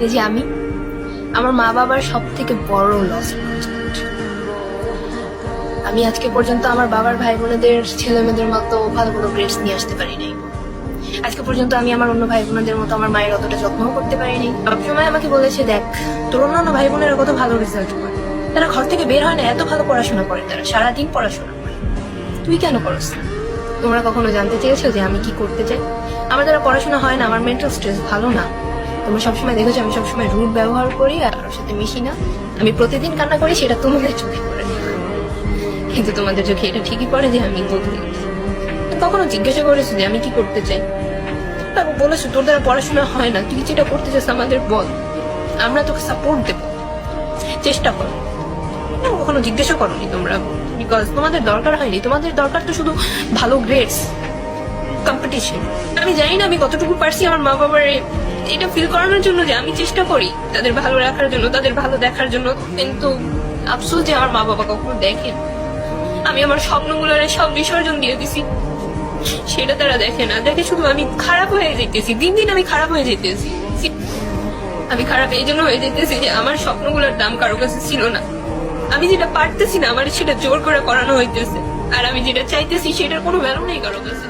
এই যে আমি আমার মা বাবার সব থেকে বড় লস। আমি আজকে পর্যন্ত আমার বাবার ভাই বোনেদের ছেলে মেয়েদের মতো ভালো ভালো গ্রেডস নিয়ে আসতে পারি নাই। আজকে পর্যন্ত আমি আমার অন্য ভাই বোনদের মতো আমার মায়ের অতটা যত্নও করতে পারিনি। সবসময় আমাকে বলেছে, দেখ তোর অন্যান্য ভাই বোনেরা কত ভালো রেজাল্ট করে, তারা ঘর থেকে বের হয় না, এত ভালো পড়াশোনা করে, তারা সারাদিন পড়াশোনা করে, তুই কেন করস না? তোমরা কখনো জানতে চেয়েছো যে আমি কি করতে চাই? আমার দ্বারা পড়াশোনা হয় না, আমার মেন্টাল স্ট্রেস ভালো না। তোমরা সবসময় দেখেছো আমি সবসময় রুট ব্যবহার করি আর কারোর সাথে মিশি না। আমি প্রতিদিন কান্না করি, সেটা তোমাদের চোখে পড়ে, কিন্তু তোমাদের চোখে এটা ঠিকই পড়ে যে আমি বদলে গেছি। কখনো জিজ্ঞাসা করেছো যে আমি কি করতে চাই? তারপর বলেছো তোর দ্বারা পড়াশোনা হয় না, তুই যেটা করতে চাস আমাদের বল, আমরা তোকে সাপোর্ট দেবো, চেষ্টা কর। কখনো জিজ্ঞাসা করোনি তোমরা, বিকজ তোমাদের দরকার হয়নি। তোমাদের দরকার তো শুধু ভালো গ্রেডস, কম্পিটিশন। আমি জানি না আমি কতটুকু পারছি আমার মা বাবার এটা ফিল করানোর জন্য যে আমি চেষ্টা করি তাদের ভালো রাখার জন্য, তাদের ভালো দেখার জন্য, কিন্তু আফসোস যে আমার মা বাবা কখনো দেখেন। আমি আমার স্বপ্নগুলোর সব বিসর্জন দিয়ে দিছি, সেটা তারা দেখে না, দেখে শুধু আমি খারাপ হয়ে যেতেছি, দিন দিন আমি খারাপ হয়ে যেতেছি। আমি খারাপ এই জন্য হয়ে যেতেছি যে আমার স্বপ্নগুলোর দাম কারো কাছে ছিল না। আমি যেটা পারতেছি না আমার সেটা জোর করে করানো হইতেছে, আর আমি যেটা চাইতেছি সেটার কোনো ভ্যালু নেই কারো কাছে।